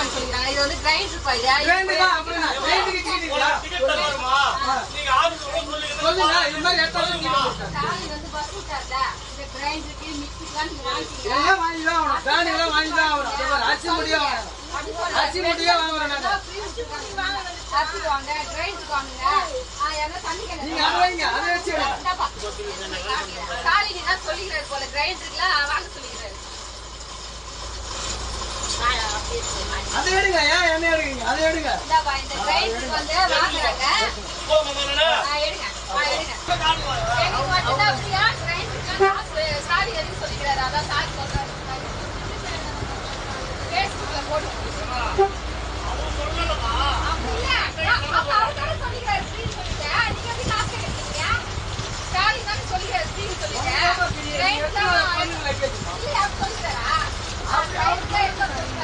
வாங்க சொல்லிக்கிறாங்க. இது வந்து கிரைண்டர் பையா. கிரைண்டர் அப்படினா கிரைண்டருக்கு கேக்குறீங்களா? டிக்கெட் தருமா? நீங்க ஆர்டர் சொல்லுங்க. இந்த மாதிரி எடுத்தாலும் டிக்கெட் கொடுத்தாங்க. சாலி வந்து பஸ் விட்டார்ல. இந்த கிரைண்டருக்கு மிக்ஸிலாம் நீங்க வாங்கிட்டீங்க. எல்லாம் வாங்கி தான் ஆகணும். பிராண்டிலாம் வாங்கி தான் ஆகணும். இது அரிசி முடியே வாங்கணும். அரிசி முடியே வாங்குறோம் நாங்க. அரிசி வாங்க, கிரைண்டர் வாங்குங்க. என்ன தண்ணி கேன். நீங்க அதை வைங்க. அதை வச்சு சாலி நீ தான் சொல்லிக்கிறாரு போல கிரைண்டர்லாம் வாங்க சொல்லிக்கிறாரு. அதை எடுங்க. ஏன் என்ன எடுங்க? அதை எடுங்க. இந்தாப்பா இந்த கிரைண்டர் வந்து வாங்குறாங்க. எடுங்க. எடுங்க. எனக்கு மட்டும் தான் ஃப்ரீயா கிரைண்டர் சாலி எதுக்கு சொல்லிக்கிறாரு? அதான் சாலி சொல்றாரு. ஃபேஸ்புக்ல போட்டு அவன் சொல்லலமா? அப்ப அவர் தானே சொல்லிக்கிறாரு ஃப்ரீன்னு சொல்லிட்டு. நீங்க எப்படி காசு கேட்கிறீங்க? சாலி தானே சொல்லிக்கிறாரு ஃப்ரீன்னு சொல்லிட்டு. கிரைண்டர் தான் இல்லையா சொல்லிக்கிறாரா? அவர் கிரைண்டர் தான் சொல்லிக்கிறாரு.